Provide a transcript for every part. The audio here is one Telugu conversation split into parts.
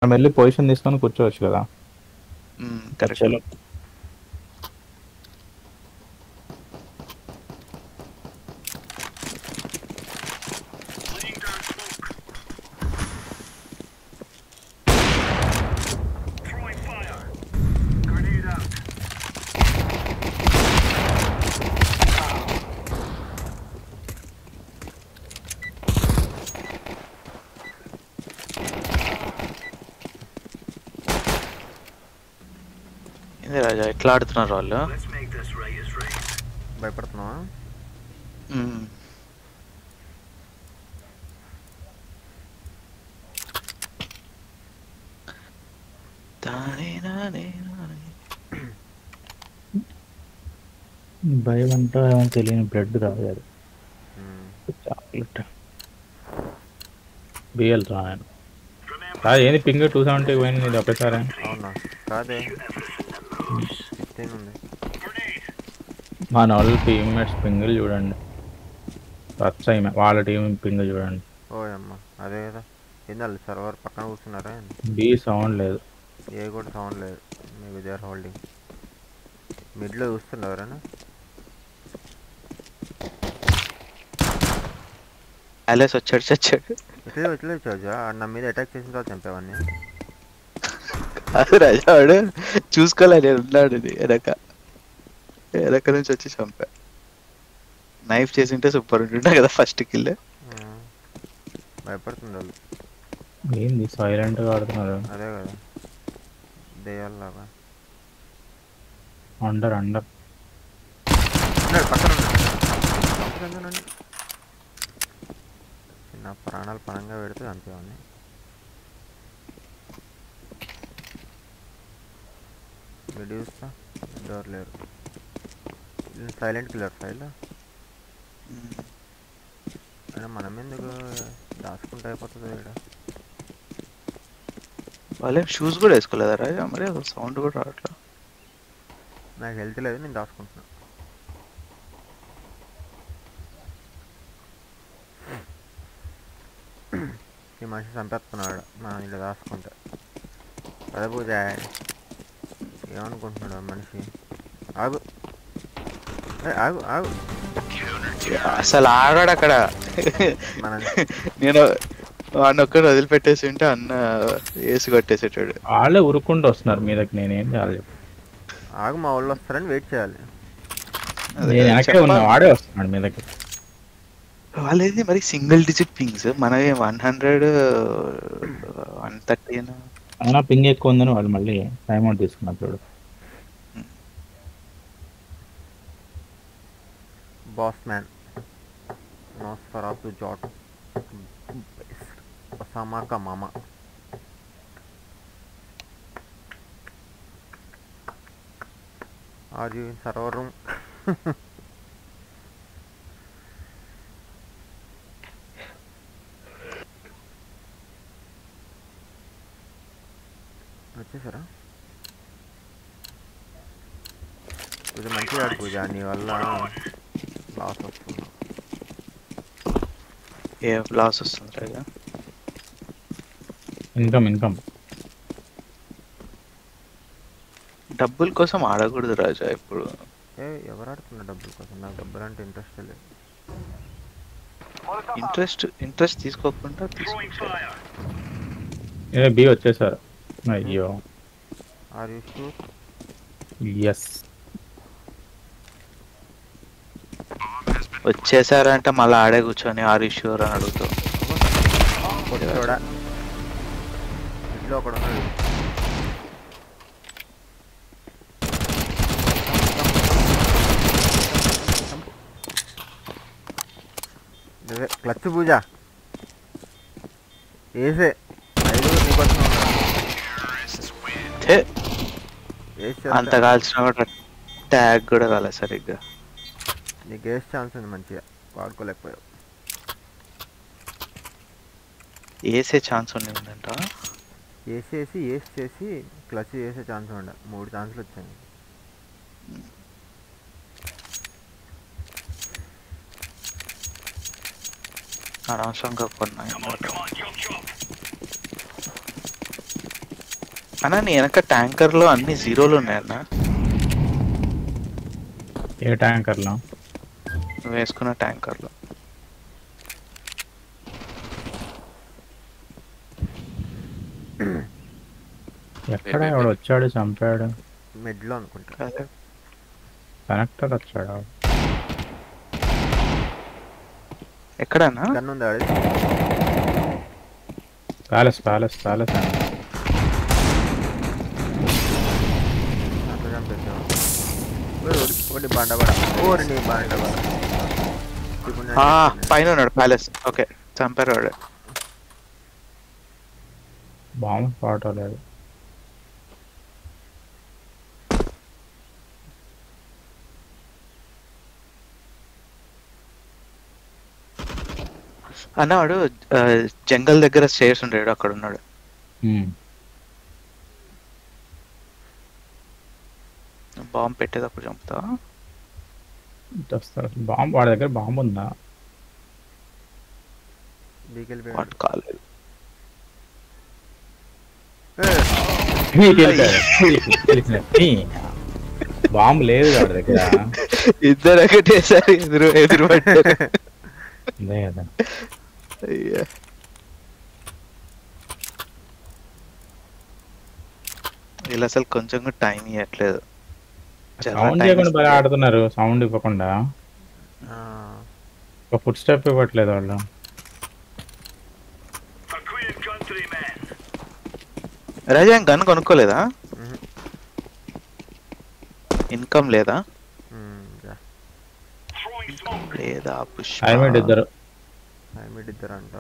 మనం వెళ్ళి పొజిషన్ తీసుకొని కూర్చోవచ్చు కదా. కరెక్ట్. చలో ఏంది రాజా ఎట్లా ఆడుతున్నారు వాళ్ళు? భయపడుతున్నావా? మ్మ్. తానే నానే నానే. భయం అంతా తెలియని బ్లడ్ తాగారు. చాక్లెట్ బిఎల్ రాయను ఏంది పింగ్ 270 పోయింది ఇది ఒకసారి. అవునా? కాదే 16 ఉంది. మన వాళ్ళ టీమ్మేట్స్ పింగులు చూడండి, వాళ్ళ టీం పింగ్ చూడండి. ఓ అమ్మ, అదే కదా. ఏంది వాళ్ళు సర్వర్ పక్కన కూర్చున్నారా? బి సౌండ్ లేదు, ఏ కూడా సౌండ్ లేదు. మీకు దే ఆర్ హోల్డింగ్. మిడ్లో చూస్తున్నారు ఎవరైనా? అలెస్ వచ్చాడు చచ్చాడు. ఇట్లే వచ్చా నా మీద అటాక్ చేసిన తర్వాత చంపేవాడిని. అది రాజా వాడు చూసుకోలేదు ఉన్నాడు వెనక నుంచి వచ్చి చంపా. నైఫ్ చేసింటే సూపర్ ఉంటుండే కదా ఫస్ట్ కిల్. భయపడుతుంది వాళ్ళు. ఏంది సైలెంట్ గా ఆడుతున్నారు. అదే కదా, దెయ్యాలలాగా. అండర్ పక్కన ఉన్నాడు. నా ప్రాణాలు పరంగా పెడితే చంపేవాడిని. వీడియో చూస్తా, ఎవరు లేరు. సైలెంట్ కిల్లర్ ఫైల్ అయినా మనం ఎందుకు దాచుకుంటే అయిపోతుంది ఇక్కడ. వాళ్ళేం షూస్ కూడా వేసుకోలేదా రాజా? మరి సౌండ్ కూడా రావట్లేదు. నాకు హెల్త్ లేదు, నేను దాచుకుంటున్నా. ఈ మనిషి చంపేస్తున్నాడు మనం ఇలా దాచుకుంటే. అదే పూజ ఏమనుకుంటున్నాడు ఆ మనిషి? ఆగు ఆగు ఆగు. అసలు ఆగాడు అక్కడ. నేను వాడిని ఒక్కడు వదిలిపెట్టేసి ఉంటే అన్న వేసి కొట్టేసేటాడు. వాళ్ళే ఉరుక్కుంటూ వస్తున్నారు మీదకి, నేనేం చేయాలి? ఆగు, మా వాళ్ళు వస్తారని వెయిట్ చేయాలి. వాడే వస్తున్నాడు మీదకి. వాళ్ళేది మరి సింగిల్ డిజిట్ పింగ్స్, మనమే 100 130 అయినా పింగ్ ఎక్కువ ఉందని వాళ్ళు మళ్ళీ టైం అవుట్ తీసుకున్నారు చూడు. బాస్ మ్యాన్ నోస్ఫెరాతు జాట్ ఒసామా కా మామా. Are you in server room? వచ్చేసారా? పూజ మంచిగా ఆడు పూజ, నీ వల్ల లాస్ వస్తుంది. ఏ లాస్ వస్తుంది రాజా? ఇన్కమ్ డబ్బుల కోసం ఆడకూడదు రాజా ఇప్పుడు. ఎవరు ఆడుతున్నా డబ్బుల కోసం? నాకు డబ్బులు అంటే ఇంట్రెస్ట్ లేదు. ఇంట్రెస్ట్ తీసుకోకుండా బి వచ్చేసారు. అయ్యో ఆర్ యూ షూర్? ఎస్ వచ్చేసారంటే మళ్ళీ ఆడే కూర్చొని ఆర్ యు ష్యూర్ అని అడుగుతావు. చూడా ఇంట్లో ఒకడు ఉన్నాడు. క్లచ్ పూజ వేసే 5 నీకోసం అంత కాల్చిన కూడా ట్యాగ్ కూడా కాలేదు సరిగ్గా. నీకు వేసే ఛాన్స్ ఉంది, మంచిగా వాడుకోలేకపోయావు. వేసే ఛాన్స్ ఉండిందంట. వేసి క్లచ్ వేసే ఛాన్స్ ఉండ. 3 ఛాన్సులు వచ్చాయి. అనవసరంగా కొన్నాయి. అన్నా నీ వెనక ట్యాంకర్ లో అన్ని జీరోలు ఉన్నాయన్న. ఏ ట్యాంకర్ లో? నువ్వు వేసుకున్న ట్యాంకర్ లో. ఎక్కడ ఎవడు వచ్చాడు చంపాడు? మిడ్లో అనుకుంటా. కనెక్టర్ వచ్చాడు. ఎక్కడన్నా? గన్ ఉంది ఆడి. ప్యాలెస్ ప్యాలెస్ ప్యాలెస్ అని. అట్లా చంపేసావు. ఒకటి బండబడ. ఓరి నీ బండబడ. పైన ఉన్నాడు ప్యాలెస్. ఓకే చంపారు వాడు. బాంబు స్పాట్ అవ్వలేదు. అన్న వాడు జంగల్ దగ్గర స్టేర్స్ ఉంటాడు, అక్కడ ఉన్నాడు. బాంబు పెట్టేటప్పుడు చంపుతా. బాంబు వాడి దగ్గర బాంబు ఉందా? వాడు కాలేదు. బాంబు లేదు వాడి దగ్గర. ఇద్దరు ఒకటేసారి ఎదురు పడ్డారు. అదే కదా. అయ్యా వీళ్ళు అసలు కొంచెం కూడా టైం ఇవ్వట్లేదు. సౌండ్ చేయకుండా బాగా ఆడుతున్నారు. సౌండ్ ఇవ్వకుండా ఒక ఫుట్ స్టెప్ ఇవ్వట్లేదు వాళ్ళు. రాజా గన్ కొనుక్కోలేదా? ఇన్కమ్ లేదా? లేదా ఇద్దరు అంట.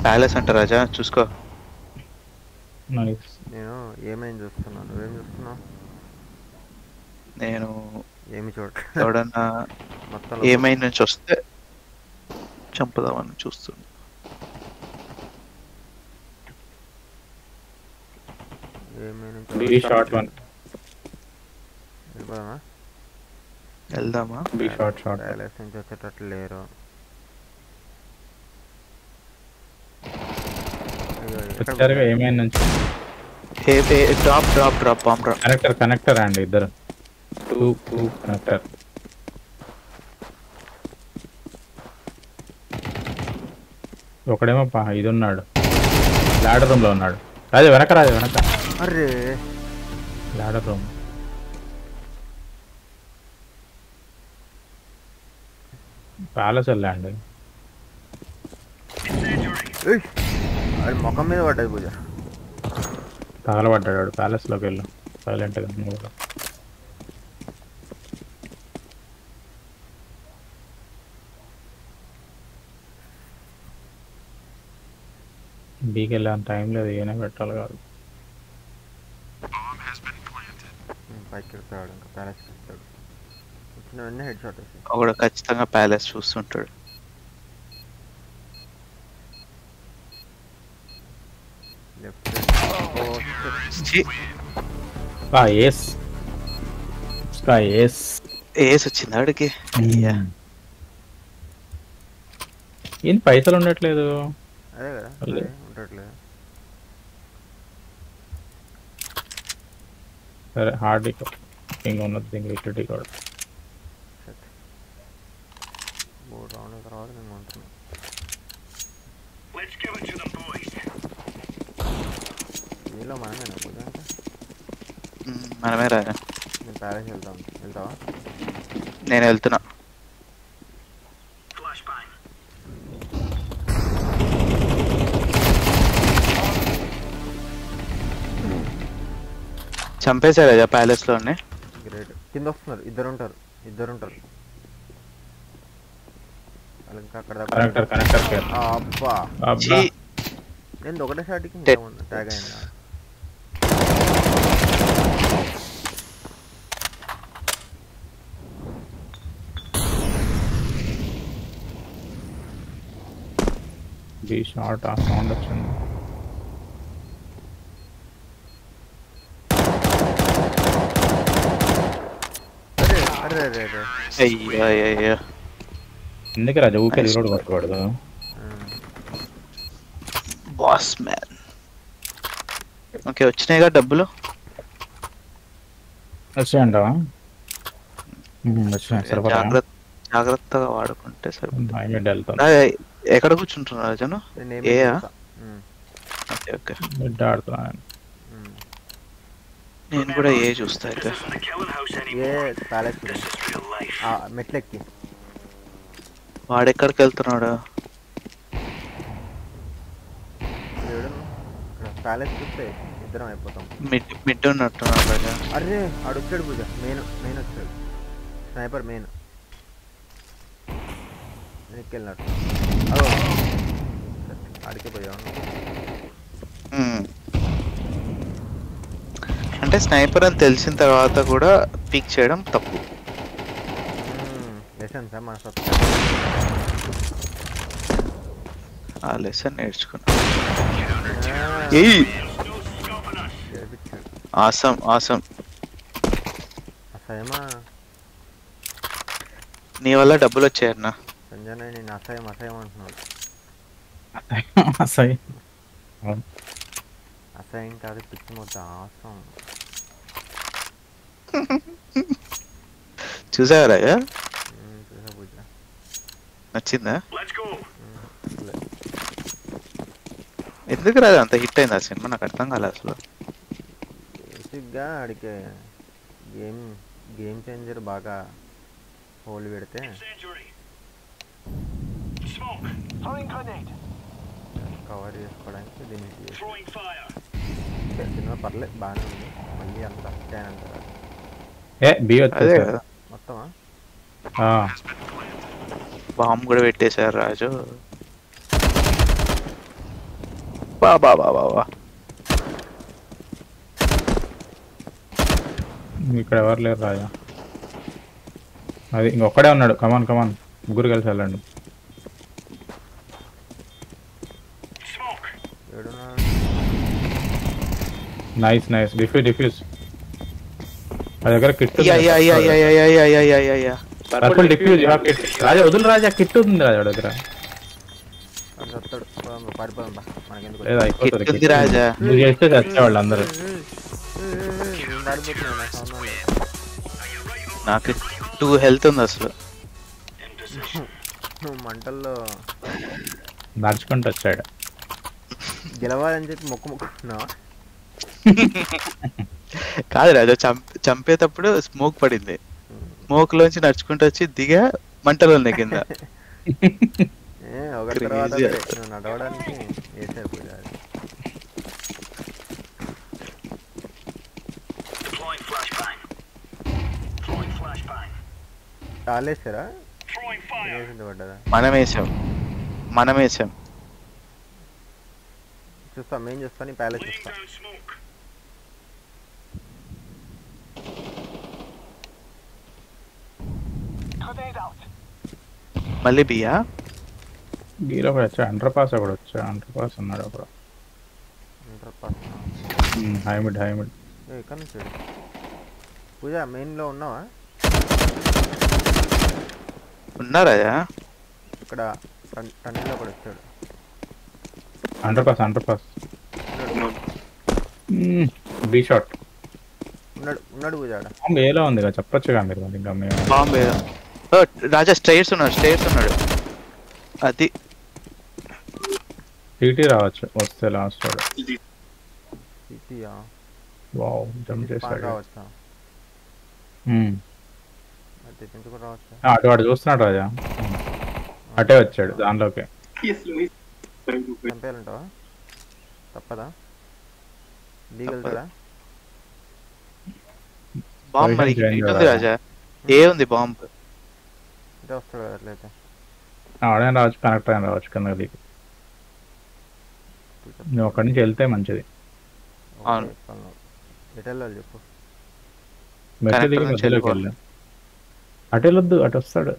ప్యాలెస్ అంట రాజా, చూసుకో. నేను ఏమైంది చూస్తున్నాను, నువ్వేం చూస్తున్నావు? నేను ఏమి ఎవడన్నా మొత్తం ఏమైంది నుంచి వస్తే చంపుదామని చూస్తున్నా. వెళ్దామా? ప్యాలెస్ నుంచి వచ్చేటట్లు లేరు. కనెక్టర్ అండి ఇద్దరు. కనెక్టర్. ఒకడేమో ఇది ఉన్నాడు, లాడర్ రూమ్ లో ఉన్నాడు. రాజు వెనక, రాజు వెనక. అరే లాడర్ రూమ్. ప్యాలెస్ వెళ్ళండి. అది ముఖం మీద పడ్డది పూజ. తగలబడ్డాడు. ప్యాలెస్ లోకి వెళ్ళు సైలెంట్ గా. బీకి వెళ్ళే టైం లేదు, ఏమైనా పెట్టాలి కాదు. పైకి వెళ్తాడు, ఇంకా ప్యాలెస్ వెళ్తాడు. వచ్చిన వెంటనే హెడ్ షాట్ వేసి ఒకడు ఖచ్చితంగా ప్యాలెస్ చూస్తుంటాడు. ఏస్ వచ్చింది ఆడికి. ఏం పైసలు ఉండట్లేదు. అదే కదా ఉండట్లేదు. సరే హార్డ్ థింగ్ ఉన్నది, లిక్విడిటీ కూడా. 3 రౌండ్ల తర్వాత నేను ఉంటున్నాను. మీలో మనమేనా పూజ? మనమే రాజా. నేను ప్యాలెస్ వెళ్తావా? నేను వెళ్తున్నా. చంపేశారు రాజా ప్యాలెస్ లోనే. గ్రేట్. కింద వస్తున్నారు, ఇద్దరు ఉంటారు. ఇంకా అక్కడ అబ్బా నేను ఒకటే షాట్కి ట్యాగ్ అయిందా? బీ షాట్ ఆ సౌండ్ వచ్చింది. అయ్యో ఎందుకు రాజా ఊకే రీలోడ్ కొట్టకూడదు? Boss man. ఓకే వచ్చినాయిగా డబ్బులు. వచ్చాయంటావా? వచ్చినాయి సరిపడా. జాగ్రత్తగా వాడుకుంటే సరిపోతుంది. వెళ్తాను. ఎక్కడ కూర్చుంటున్నారు రాజను? ఏయా? Okay okay. బిడ్డ ఆడుతున్నాను. నేను కూడా ఏ చూస్తా అయితే. ఏ ప్యాలెస్ మెట్లెక్కి వాడెక్కడికి వెళ్తున్నాడు? ప్యాలెస్ చూస్తే ఇద్దరం అయిపోతాం. మిడ్ ఉన్నట్టున్నాడు రాజా. అరే ఆడొచ్చాడు పూజ. మెయిన్ వచ్చాడు. స్నైపర్ మెయిన్ వెళ్ళినట్టు. అదో ఆడికే పోయావు. అంటే స్నైపర్ అని తెలిసిన తర్వాత కూడా పిక్ చేయడం తప్పు. లెసన్ సార్ మన ఆ లెసన్ నేర్చుకున్నా. ఆసం ఆసం. అసహ్యమా? నీ వల్ల డబ్బులు వచ్చాయన్నా. సంజయ్ నేను అసహ్యం అంటున్నాడు. అసహ్యం కాదు పిచ్చి మొత్తం ఆసం. చూసావా రాజా? చూసా పూజ. నచ్చిందా? ఎందుకు రాజా అంత హిట్ అయింది ఆ సినిమా? నాకు అర్థం కాలేదు అసలు. బేసిక్గా ఆడికి గేమ్ చేంజర్ బాగా హోల్ పెడితే కవర్ చేసుకోవడానికి దీన్ని సినిమా పర్లేదు బాగానే ఉంది. మళ్ళీ అంత అంటారా? మొత్తమా బాంబు కూడా పెట్టేశారు రాజు. బాబా ఇక్కడ ఎవరు లేరు రాజా. అది ఇంకొక్కడే ఉన్నాడు. కమాన్ ముగ్గురు కలిసి వెళ్ళండి. Nice defuse. ఆ దగ్గర కిట్ పర్పుల్ డిఫ్యూజ్. రాజా వదులు రాజా, కిట్ ఉంది రాజా దగ్గర. నువ్వు చేస్తే చచ్చేవాళ్ళు అందరూ. నాకు 2 హెల్త్ ఉంది అసలు. మంటల్లో నడుచుకుంటూ వచ్చాడు. గెలవాలని చెప్పి మొక్కుకున్నావా? కాదు రాజా, చంపేటప్పుడు స్మోక్ పడింది. స్మోక్ లోంచి నడుచుకుంటూ వచ్చి దిగా మంటలు ఉన్నాయి కింద. నడవడానికి వేసారు పూజ. చాలేసారా? మనం వేసాం. చూస్తా మెయిన్ చూస్తా. నీ ప్యాలెస్ చూస్తా. మళ్ళీ బియ్యా బీలో కూడా వచ్చా. అండర్ పాస్ ఒకడు వచ్చా. అండర్ పాస్ ఉన్నాడు అప్పుడు. హైమిడ్ ఎక్కడి నుంచి పూజ? మెయిన్లో ఉన్నావా? ఉన్నారా? ఇక్కడ టన్నెల్లో కూడా వచ్చాడు. అండర్ పాస్ బీ షాట్ ఉన్నాడు పూజ. బాంబు ఏలో ఉంది కదా, చెప్పొచ్చుగా మీరు. ఇంకా బాంబే రాజా స్టైర్స్ ఉన్నాడు. అది టీటీ రావచ్చు వస్తే లాస్ట్ వాడు. వావ్ జంప్ చేశాడు. అటు వాడు చూస్తున్నాడు రాజా. అటే వచ్చాడు దానిలోకి. చంపేయాలంటావా? తప్పదా? దిగలుతుందా? బాంబ్ మరి రాజా. ఏ ఉంది బాంబ్? వస్తాడు కదా అట్లయితే. ఆడే రావచ్చు, కనెక్ట్ అయిన రావచ్చు కిందకి దిగి. నువ్వు అక్కడి నుంచి వెళ్తే మంచిది. ఎటు వెళ్ళాలి చెప్పు. మెట్లు దిగి మధ్యలోకి వెళ్ళా. అటు వెళ్ళొద్దు, అటు వస్తాడు.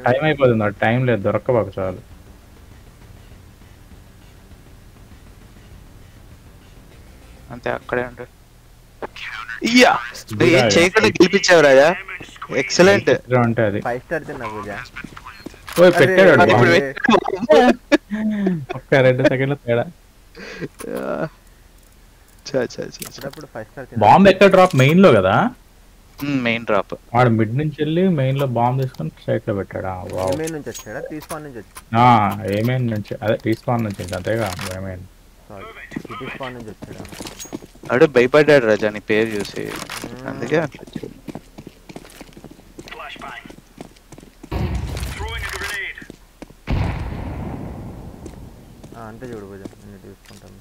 టైం అయిపోతుంది. అటు టైం లేదు, దొరక్కబాకు చాలు. అంతే అక్కడే ఉంటాడు. ఏం చేయకుండా గెలిపించావు రాజా. ఎక్సలెంట్. అంటే అది 5 స్టార్ తిన్నా పూజ. ఓయ్ పెట్టాడు వాడు ఇప్పుడు బాంబు. ఒక్క 2 సెకండ్ల తేడా. అప్పుడప్పుడు 5 స్టార్ తిన్నా. బాంబు ఎక్కడ డ్రాప్ మెయిన్ లో కదా? Main drop. వాడు మిడ్ నుంచి వెళ్ళి మెయిన్ లో బాంబు తీసుకొని స్ట్రైట్ లో పెట్టాడా? వావ్. ఏమైనా నుంచి వచ్చాడా? తీస్పాన్ నుంచి వచ్చాడా? ఏమైన్ నుంచి, అదే రీస్పాన్ నుంచి అంతేగా ఏమైన్. సారీ, సిటీ స్పాన్ నుంచి వచ్చాడా? అడు భయపడ్డాడు రాజా నీ పేరు చూసి, అందుకే అట్లా వచ్చింది. అంతే చూడు పూజ, నేను తీసుకుంటాను.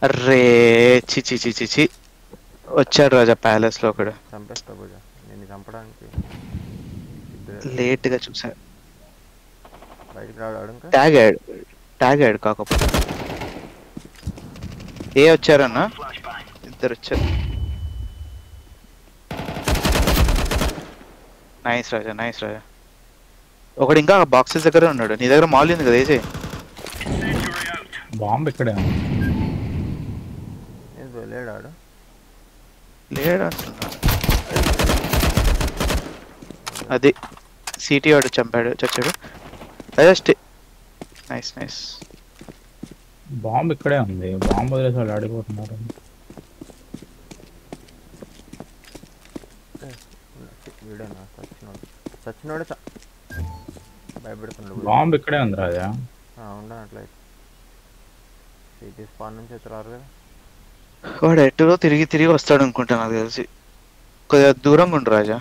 అర్రే చిచి చిచి చి వచ్చాడు రాజా ప్యాలెస్ లో ఒకడు. చంపేస్తా పూజ, నేను చంపడానికి లేట్ గా చూసా. బయటికి రాడు ఇంకా. ట్యాగ్ యాడ్ కాకపోతే ఏ వచ్చారన్నా, ఇద్దరు వచ్చారు. నైస్ రాజా, నైస్ రాజా. ఒకడు ఇంకా బాక్సెస్ దగ్గర ఉన్నాడు. నీ దగ్గర మాల్ ఉంది కదా, వేసే. బాంబు ఇక్కడే లేడాడు. లేడా అది సిటీ వాడు చంపాడు, చచ్చాడు. అదే నైస్ నైస్. బాంబు ఇక్కడే ఉంది. బాంబు వదిలేసి వాళ్ళు ఆడిపోతున్నారు. వీడేనా సచ్చినోడు భయపెడుతున్నాడు. బాంబు ఇక్కడే ఉంది రాజా. ఉండను అట్లయితే. సిటీ స్పాన్ నుంచి వచ్చారు కదా. వాడు ఎటులో తిరిగి తిరిగి వస్తాడు అనుకుంటా నాకు తెలిసి. కొద్దిగా దూరంగా ఉండు రాజా.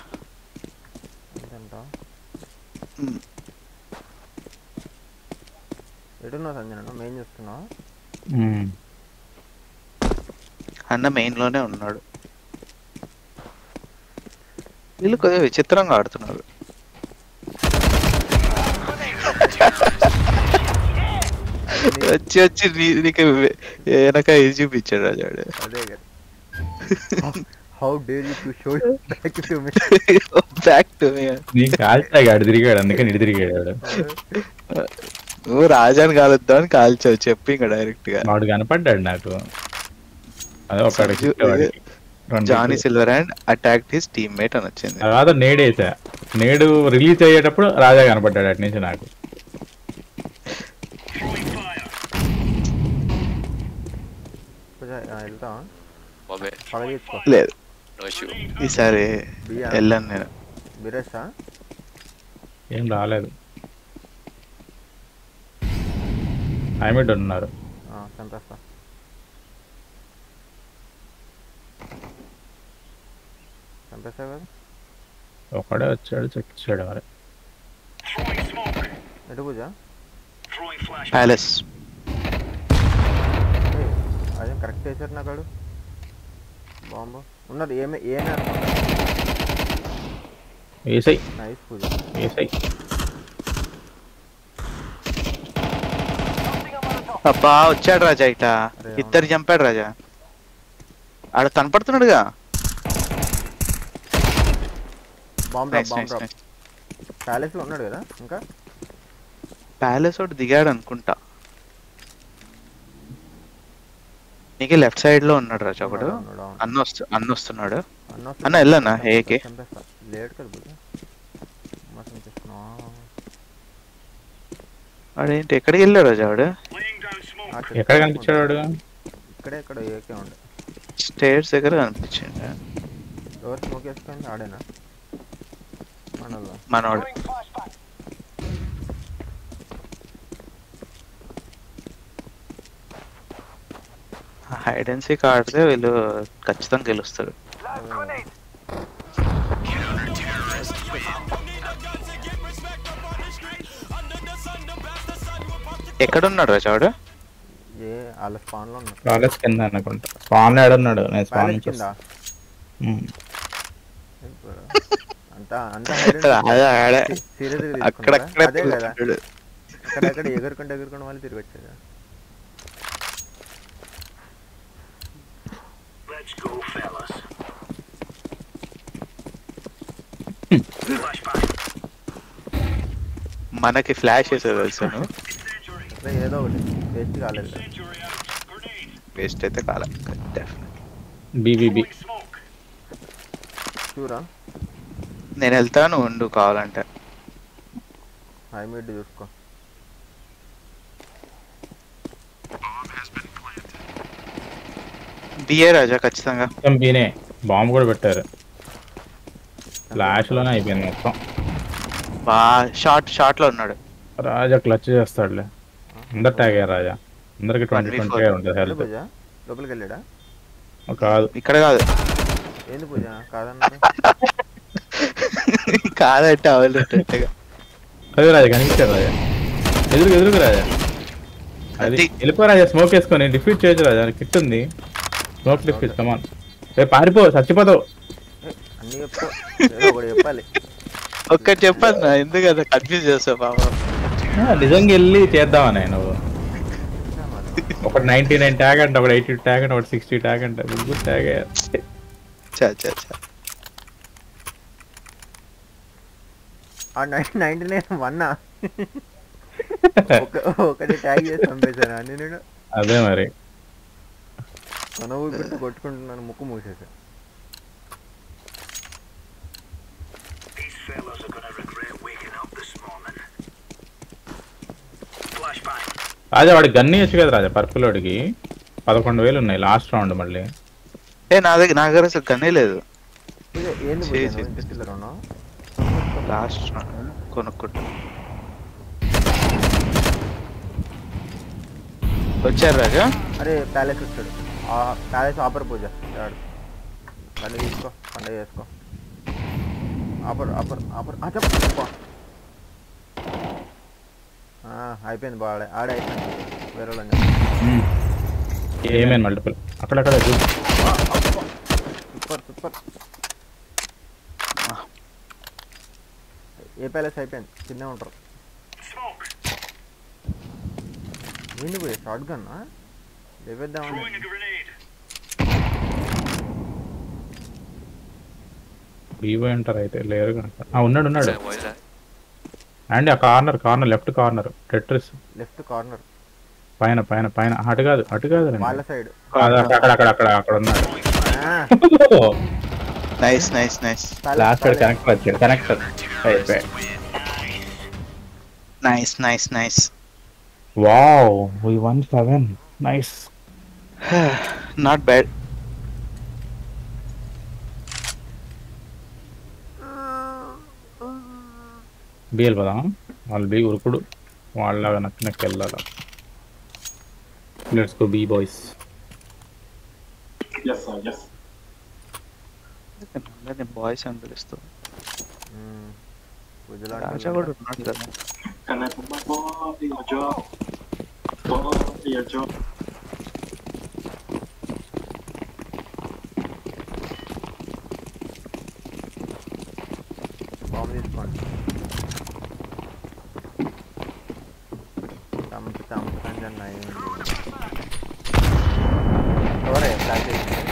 ఎటున్నావు సంజన? మెయిన్ చూస్తున్నావా? అన్న మెయిన్ లోనే ఉన్నాడు. వీళ్ళు కొద్దిగా విచిత్రంగా ఆడుతున్నారు. వచ్చి వచ్చి నీకు వెనక ఇది చూపించాడు రాజా. అదే కదా. How dare you to show back to me. Back to me. నీకు కాల్చాడు, ఆడు తిరిగాడు, అందుకని ఇటు తిరిగాడు. నువ్వు రాజాని కాలుద్దాం అని కాల్చావు చెప్పి ఇంకా డైరెక్ట్ గా. వాడు కనపడ్డాడు నాకు. అదే ఒక Johnny Silver and attack his teammate అని వచ్చింది. తర్వాత నేడేసా. నేడు రిలీజ్ అయ్యేటప్పుడు రాజా కనపడ్డాడు అటు నుంచి నాకు. లేదు ఈసారి వెళ్ళాను నేను. బిరేషా ఏం రాలేదు. ఐమిడ్ ఉన్నారు. చంపేస్తా. చంపేస్తా కదా. ఒకడే వచ్చాడు, చెక్కిచ్చాడు మరి. ఎటు పూజ? ప్యాలెస్. అదే కరెక్ట్ వేసారు నాకాడు. బాంబు ఉన్నది. ఏసై నైస్ పూజ. ఏసై. అబ్బా వచ్చాడు రాజా ఇట. ఇద్దరు చంపాడు రాజా. ఆడ కనపడుతున్నాడుగా. ప్యాలెస్ లో ఉన్నాడు కదా ఇంకా. ప్యాలెస్ ఒకటి దిగాడు అనుకుంటా. నీకు లెఫ్ట్ సైడ్ లో ఉన్నాడు రాజా ఒకడు. అన్న వస్తున్నాడు. అన్న వెళ్ళన్నా ఏకే. లేట్ కదా. వాడేంటి ఎక్కడికి వెళ్ళాడు రాజా? వాడు ఎక్కడ కనిపించాడు? వాడు ఇక్కడే ఇక్కడ ఏకే ఉండే స్టేర్స్ దగ్గర కనిపించింది. ఎవరు స్మోక్ వేసుకొని ఆడేనా మనోడు? హైడ్ అండ్ సీక్ ఆడితే వీళ్ళు ఖచ్చితంగా గెలుస్తారు. ఎక్కడున్నాడు రాజా వాడు? వాళ్ళ స్పాన్ లో ఉన్నాడు. ప్యాలెస్ కింద అనుకుంటా. స్పాన్ లో ఆడున్నాడు. నేను స్పాన్ నుంచి అక్కడక్కడ ఎగురుకుంటూ వాళ్ళు తిరిగి వచ్చారు. మనకి ఫ్లాష్ వేసేది తెలుసాను. ఏదో ఒకటి వేస్ట్ కాలేదు. వేస్ట్ అయితే కాలే. బీబీబీ. చూరా నేను వెళ్తాను ఉండు కావాలంటే. హై మిడ్ చూసుకో. బిఏ రాజా ఖచ్చితంగా. మొత్తం బీనే. బాంబు కూడా పెట్టారు. ఫ్లాష్ లోనే అయిపోయింది మొత్తం. బా షార్ట్ లో ఉన్నాడు. రాజా క్లచ్ చేస్తాడులే. అందరు ట్యాగ్ అయ్యారు రాజా. అందరికి 20-20 ఉంటుంది హెల్త్. పూజ లోపలికి వెళ్ళాడా? కాదు ఇక్కడ కాదు. ఏంది పూజ కాదన్నారు? కాదంటే అవలేటట్టుగా. అదే రాజా కనిపించారు రాజా. ఎదురుకు రాజా. అది వెళ్ళిపో రాజా. స్మోక్ వేసుకొని డిఫీట్ చేయొచ్చు రాజా. కిట్ ఉంది. స్మోక్ డిఫీట్ కమాన్. రేపు పారిపో చచ్చిపోతావు. అన్ని చెప్తా ఒకటి చెప్పాలి. ఒక్కటి చెప్పాను ఎందుకు కదా కన్ఫ్యూజ్ చేస్తావు బాబా. నిజంగా వెళ్ళి చేద్దామని నువ్వు. ఒకటి 99 ట్యాగ్ అంట, ఒకటి 80 ట్యాగ్ అంట, ఒకటి 60 ట్యాగ్ అంట. ముగ్గురు ట్యాగ్ అయ్యారు. ఆ 99 వన్నా ఒకటి ట్యాగ్ చేసి పంపేశాను అని నేను. అదే మరి కొనవు పెట్టి కొట్టుకుంటున్నాను. ముక్కు మూసేసా. రాజా వాడికి గన్ని ఇచ్చు కదా రాజా. పర్పుల్ వాడికి 11,000 ఉన్నాయి లాస్ట్ రౌండ్. మళ్ళీ నా దగ్గర అసలు కనే లేదు. ఏంది లాస్ట్ కొనుక్కుంటా. వచ్చారు రాజా. అరే ప్యాలెస్ వచ్చాడు. ప్యాలెస్ ఆపర్ పూజ ఆడు. పండుగ తీసుకో, పండుగ చేసుకో. ఆపర్ ఆపర్ ఆపర్ చెప్ప. అయిపోయింది బాగా ఆడే అయిపోయింది. వేరే వాళ్ళు ఏమైంది మల్టిపుల్ అక్కడక్కడ. Super super. ఏ ప్యాలెస్ అయిపోయింది. చిన్న ఉంటారు. ఏంటి పోయి షార్ట్ గన్ లేవేద్దామని. బీవో అంటారు అయితే లేరు కనుక. ఉన్నాడు అండ్ ఆ corner left corner. Tetris left corner పైన పైన పైన. అటు కాదు వాళ్ళ సైడ్. అక్కడ ఉన్నాడు. నైస్ లాస్ట్ కనెక్టర్ వచ్చాడు. Connector nice. Wow we won 7. Nice. Not bad. బిఎల్ పదా. వాళ్ళు బి ఉరుకుడు వాళ్ళలాగా నక్కి వెళ్ళాలి. Let's go B boys. Boys అని పిలుస్తూ గుజరాత్ రాజా కూడా ఉన్నాడు కదా. బాంబు తీసుకోండి. సంజన్ అయింది. ఎవరే ప్లాన్ చేసింది?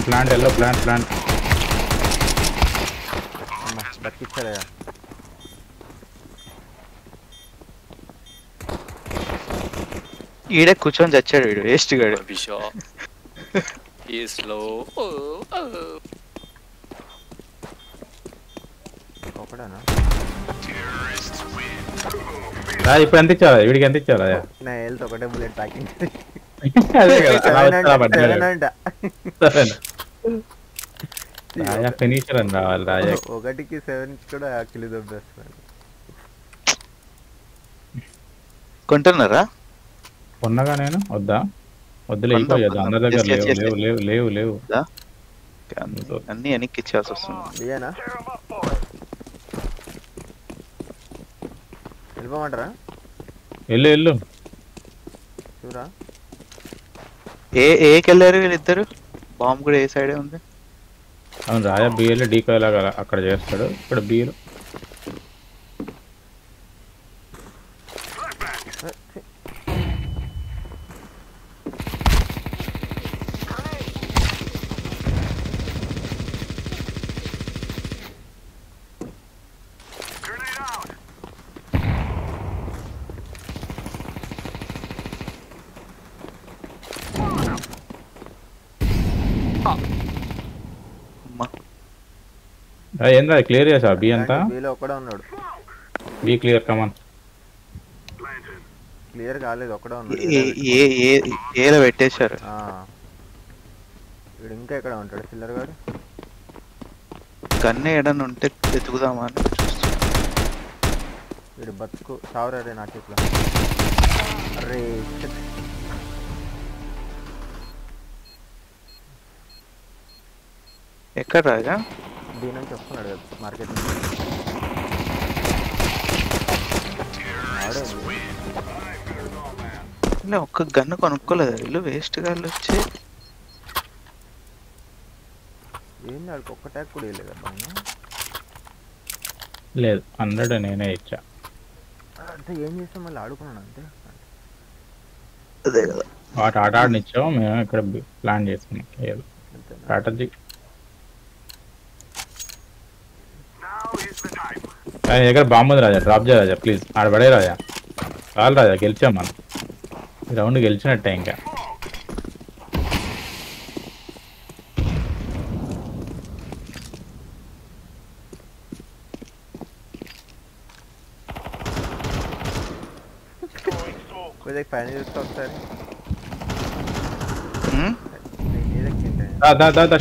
Plant yellow plant. అమ్మ బతికిచ్చాడయా. ఈడే కూర్చొని చచ్చాడు వీడు వేస్ట్ గాడు. ఒకడేనా? ఇప్పుడు ఎంత ఇచ్చారా వీడికి? ఎంత ఇచ్చారా? నా హెల్త్ ఒకటే బుల్లెట్ ప్యాకింగ్. అదే రాజా ఫినిషర్ అని రావాలి. రాజా ఒకటికి 7 కూడా యాక్చువల్లీ దొబ్బేస్తున్నాడు. కొంటున్నారా? కొన్నగా నేను వద్దా? వద్దులే. అందరి దగ్గర లేవు. అన్ని వెనక్కి ఇచ్చేయాల్సి వస్తుంది. ఇదేనా వెళ్ళిపోమంటారా? వెళ్ళు చూరా. ఏకెళ్ళారు వీళ్ళిద్దరు? బాంబు కూడా ఏ సైడే ఉంది. అవును రాజా బిఎల్ డీకో లాగా అక్కడ చేస్తాడు. ఇక్కడ బిఎల్ అమ్మా. ఏంద్రా క్లియర్ చేసా బి అంతా వీలో ఒక్కడే ఉన్నాడు. Be clear come on. క్లియర్ కాలేదు, ఒక్కడే ఉన్నాడు. ఏలో పెట్టేశారు. వీడు ఇంకా ఎక్కడ ఉంటాడు చిల్లర్ గాడు? గన్ను ఏడన్నా ఉంటే వెతుకుదామా అని చూస్తున్నా. వీడు బతుకు సావరే నా చేతిలో. అరే ఎక్కడ రాజా? దీని నుంచి వస్తున్నాడు కదా మార్కెట్ నుంచి. ఒక్క గన్ను కొనుక్కోలేదు వీళ్ళు, వేస్ట్ గాళ్ళు వచ్చి. ఏంది వాడికి ఒక్క ట్యాగ్ కూడా వేయలేదు పైన. లేదు 100 నేనే ఇచ్చా. అంటే ఏం చేస్తాం మళ్ళీ ఆడుకున్నాను అంతే. అదే కదా వాటి ఆట ఆడనిచ్చావు, మేము ఇక్కడ ప్లాన్ చేసుకున్నాం స్ట్రాటజీ. నీ దగ్గర బాంబు ఉంది రాజా, డ్రాప్ చేయ రాజా ప్లీజ్. ఆడ పడే రాజా, చాలు రాజా గెలిచాం మనం. ఈ రౌండ్ గెలిచినట్టే ఇంకా. పైన చూస్తే ఒకసారి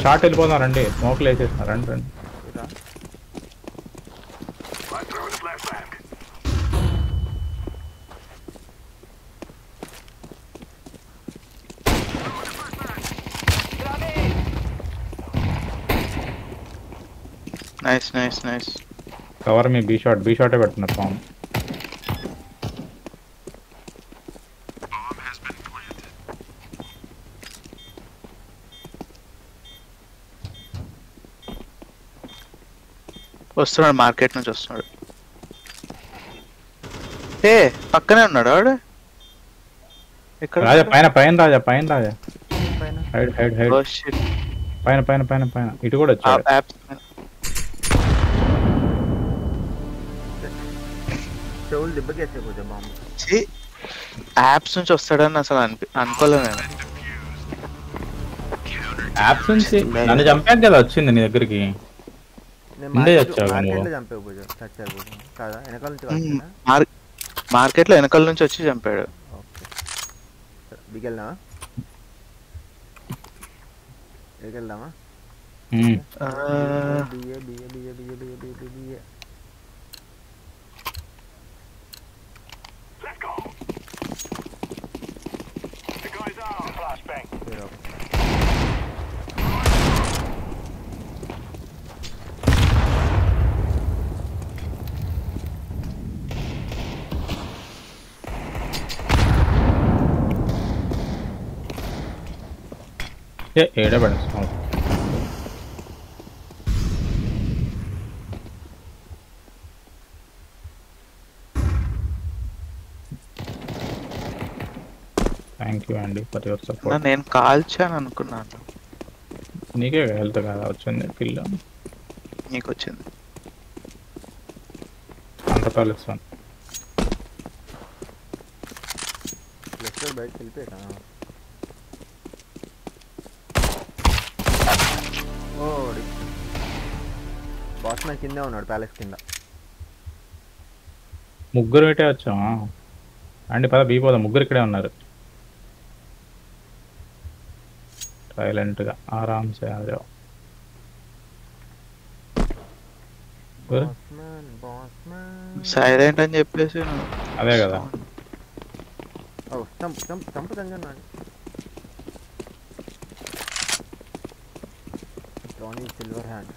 షార్ట్ వెళ్ళిపోతాం రండి, స్మోక్లు వేసేస్తున్నా రండి రండి. Nice nice nice. Cover me B shot పెడుతున్నా ఫామ్. వస్తున్నాడు, మార్కెట్ నుంచి వస్తున్నాడు. ఏ పక్కనే ఉన్నాడు వాడు. రాజా పైన రాజా హైడ్ హైడ్ హైడ్. పైన ఇటు కూడా వచ్చాడు. యాప్స్ నుంచి వస్తాడని అసలు అనుకోలేదు నేను. యాప్స్ నుంచి నన్ను చంపాక కదా వచ్చింది నీ దగ్గరికి. మార్కెట్ లో వెనకాల నుంచి వచ్చి చంపాడు. వెళ్దామా? ఏడే పడ థ్యాంక్ యూ అండి ఫర్ యువర్ సపోర్ట్. నేను కాల్చాను అనుకున్నాను. నీకే హెల్త్ కదా వచ్చింది, కిల్ నీకు వచ్చింది. అంత కాలుస్తాను. బయటకు వెళ్ళిపోయా. బాస్మెన్ కిందే ఉన్నాడు, ప్యాలెస్ కింద. ముగ్గురు పెట్టే వచ్చామా అండి? పద బీ పోదాం, ముగ్గురు ఇక్కడే ఉన్నారు. సైలెంట్ గా ఆరామ్సే. అదే సైలెంట్ అని చెప్పేసి అదే కదా. Silver hand.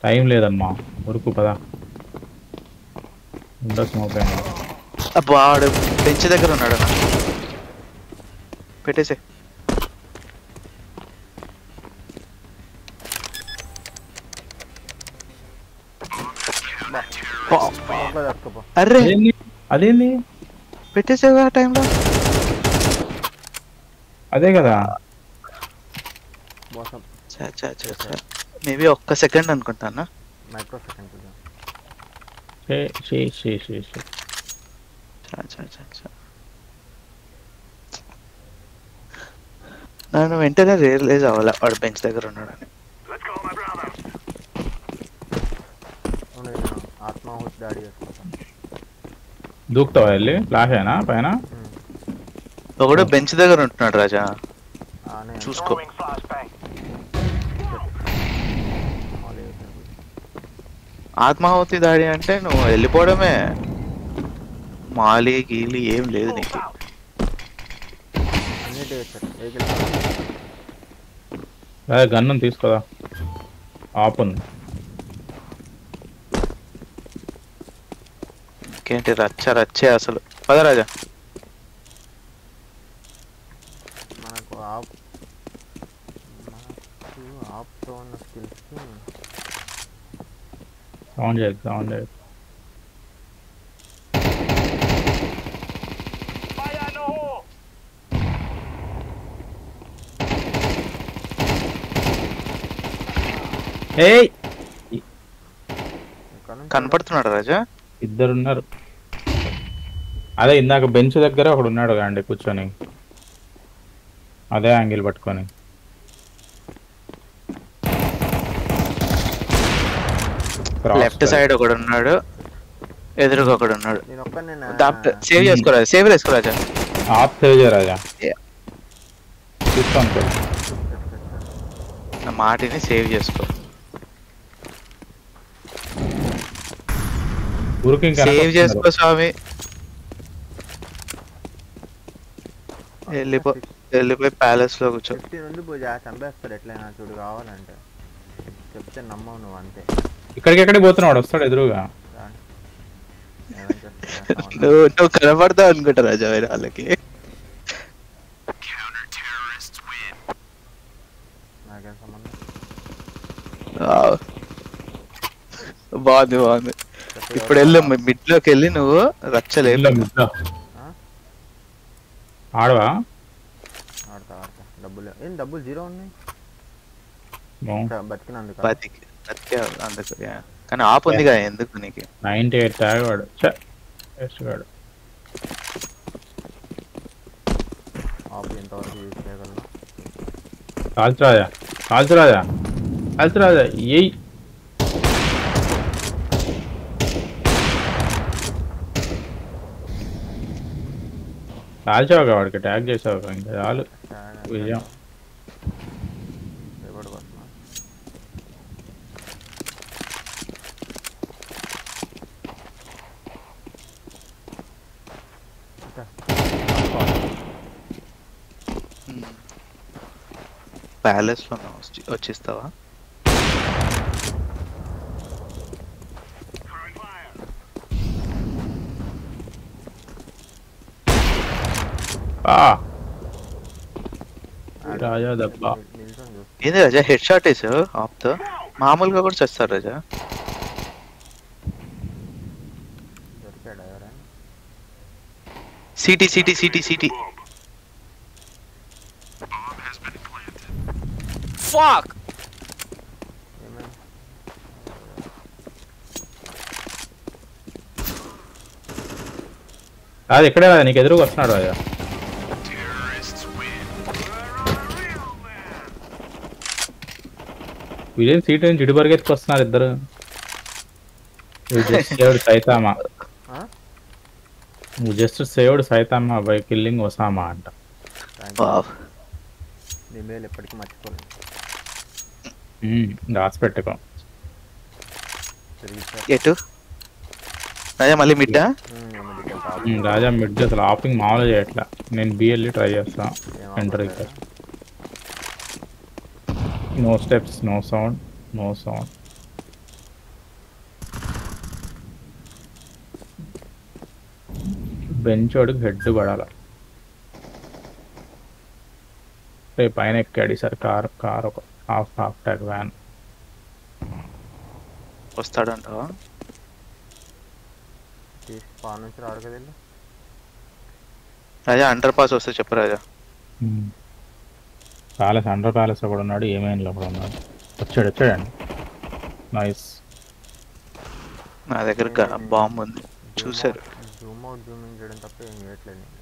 టైం లేదమ్మా, ఉరుకు పదా. ఉండో స్మోక్ అయినా. వాడు బెంచ్ దగ్గర ఉన్నాడు, పెట్టేసే. అరే అదేంది పెట్టేసావు టైంలో. అదే కదా మోసం మేబీ ఒక్క సెకండ్ అనుకుంటానా. మైక్రో సెకండ్ పూజ. నన్ను వెంటనే రియలైజ్ అవ్వాలా వాడు బెంచ్ దగ్గర ఉన్నాడని. నేను ఆత్మాహుతి దాడి చేసుకుంటాను. దూకుతావా వెళ్ళి? ఫ్లాష్ అయినా పైన? ఒకడు బెంచ్ దగ్గర ఉంటున్నాడు రాజా, చూసుకో. ఆత్మాహుతి దాడి అంటే నువ్వు వెళ్ళిపోవడమే, మాలి గీలి ఏం లేదు నీకు. గన్ను తీసుకోదా, ఆపుంది. ఇంకేంటి రచ్చే అసలు. పద రాజా. మనకు ఆప్తో ఉన్న స్కిల్స్కి సౌండ్ చేయదు. కనపడుతున్నాడు రాజా? ఇద్దరున్నారు. అదే ఇందాక బెంచ్ దగ్గర ఒకడు ఉన్నాడు అండి కూర్చొని, అదే యాంగిల్ పట్టుకొని. లెఫ్ట్ సైడ్ ఒకడు ఉన్నాడు, ఎదురుగా ఒకడు ఉన్నాడు. నేను ఒక్కనేనా? సేవ్ చేసుకోరాజా, సేవ్ చేసుకోరాజా. ఆప్ సేవ్ చేయరాజా, తీసుకోండి. నా మాటిని సేవ్ చేసుకో. సేవ్ చేసుకో స్వామి. వెళ్ళిపోయి ప్యాలెస్ లో కూర్చో. ఉంది పూజ, చంపేస్తాడు ఎట్లయినా చూడు. కావాలంటే చెప్తే నమ్మవు నువ్వు అంతే. ఇక్కడికి ఎక్కడికి పోతున్నాడు, వస్తాడు ఎదురుగా. నువ్వు కనపడతావు అనుకుంటా రాజా వేరే వాళ్ళకి. నాకేం సంబంధం. బాగుంది. ఇప్పుడు వెళ్ళు మిడ్ లోకి వెళ్ళి నువ్వు రచ్చలేదు. ఆడవా? ఆడతా. డబ్బులు 0 ఉన్నాయి బతికినందుకు. అందుకు కానీ ఆప్ ఉంది కదా, ఎందుకు నీకు? 98 ట్యాగ్ వాడు. ఆప్ ఎంతవరకు యూజ్ చేయగలను? కాల్చురాజా ఏ కాల్చావుగా, వాడికి ట్యాగ్ చేసావుగా, ఇంకా చాలు విజయం. ప్యాలెస్ లో వచ్చిస్తావా? రాజా దెబ్బ ఏంది రాజా? హెడ్ షాట్ వేసావు ఆప్తో? మామూలుగా కూడా చేస్తారు రాజా. City Fuck! అది ఇక్కడే కదా, నీకు ఎదురుగా వస్తున్నాడు రాజా. విజయ్ సీట్ నుంచి ఇటు పరిగెత్తుకు వస్తున్నారు ఇద్దరు. Saitama, just saved Saitama by killing Osama అంట. ఎప్పటికీ మర్చిపోలేదు. రాసి పెట్టుకో. ఎటు రాజా? మళ్ళీ మిడ్డా? రాజా మిడ్ అసలు ఆపింగ్ మామూలుగా చేయట్లా. నేను బిఎల్ఈ ట్రై చేస్తా. ఎంటర్ ఇక్కడ. No steps, no sound. Bench వాడికి హెడ్ పడాల. పైన ఎక్కాడు సార్. కార్ ఒక హాఫ్ ట్యాగ్ వ్యాన్ వస్తాడంటావా? నుంచి రాడు కదా రాజా. అండర్ పాస్ వస్తే చెప్పు రాజా. ప్యాలెస్ అండర్ ప్యాలెస్ లో కూడా ఉన్నాడు, ఏమైనా లో కూడా ఉన్నాడు. వచ్చాడండి. నైస్. నా దగ్గర బాంబు ఉంది, చూసారు. జూమ్ అవుట్ జూమింగ్ చేయడం తప్ప ఏం చేయట్లేదు నేను.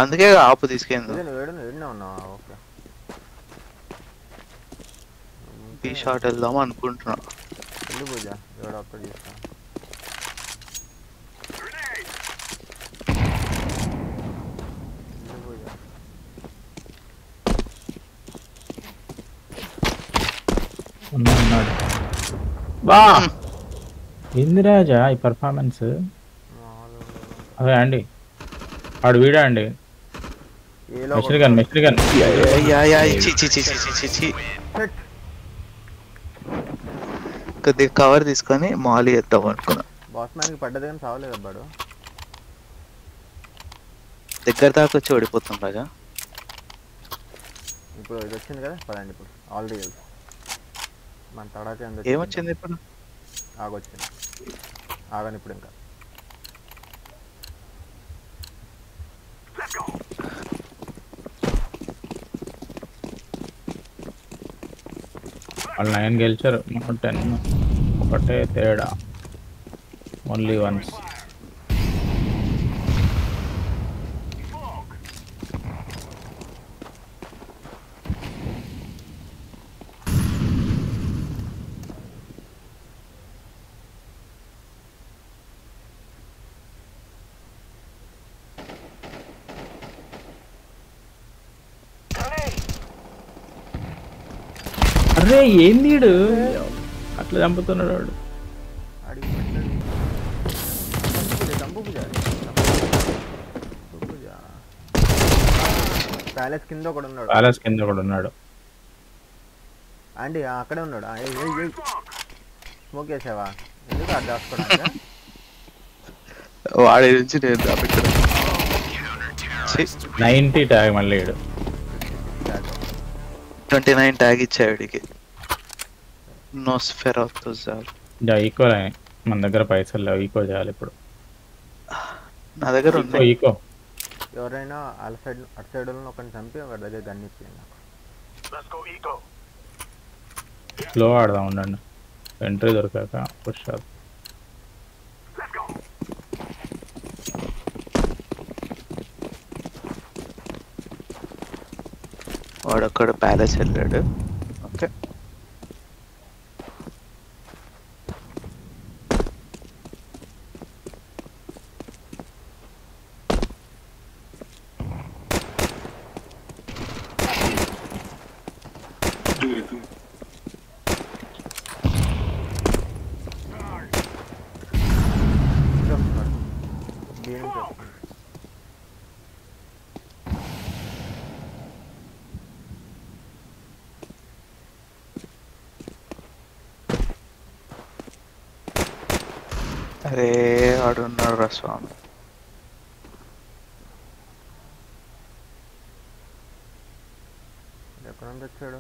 అందుకే ఆపు తీసుకెళ్ళి నువ్వు ఏడున్నా ఉన్నావా? ఓకే. బీ షాట్ వెళ్దాం అనుకుంటున్నా. వెళ్ళి పూజ ఎవడో అప్పుడు చేస్తా. పూజ ఉన్నాడు. బా ఏంది రాజా ఈ పర్ఫార్మెన్స్? అదే అండి ఆడు వీడా అండి. మెషిన్ గన్ కొద్దిగా కవర్ తీసుకొని మాలి వేద్దాం అనుకున్నా. బాస్ మ్యాన్కి పడ్డది కానీ సావలేదు అబ్బాడు. దగ్గర దాకా వచ్చి ఓడిపోతాం రాజా. ఇప్పుడు ఇది వచ్చింది కదా, పదండి. ఇప్పుడు ఆల్రెడీ తెలుసు మన తడాకే ఏమొచ్చింది ఇప్పుడు. ఆగొచ్చింది, ఆగని ఇప్పుడు ఇంకా. వాళ్ళు 9 గెలిచారు, 10. ఒకటే తేడా, ఓన్లీ వన్స్. అరే ఏంది అట్లా చంపుతున్నాడు వాడు. ప్యాలెస్ కింద కూడా ఉన్నాడు. ప్యాలెస్ కింద కూడా ఉన్నాడు. అండి అక్కడే ఉన్నాడు. స్మోక్ వేసావా? ఎందుకు అది దాచుకోవడానికి? వాడి నుంచి నేను 90 ట్యాగ్ మళ్ళీ 29 ట్యాగ్ ఇచ్చా వీడికి. నోస్ఫెరాతుజార్ ఈకో మన దగ్గర పైసలు లేవు, ఈకో చేయాలి ఇప్పుడు. నా దగ్గర ఉంది ఈకో. ఎవరైనా అటు సైడ్ ఒకరిని చంపి ఒకటి దగ్గర గన్ ఇచ్చేయండి. స్లో ఆడదాం ఉండండి, ఎంట్రీ దొరికాక పుష్ అవుతుంది. వాడు అక్కడ ప్యాలెస్ వెళ్ళాడు. ఓకే అరే వాడున్నాడు రా స్వామి. ఎక్కడ నుంచి వచ్చాడు?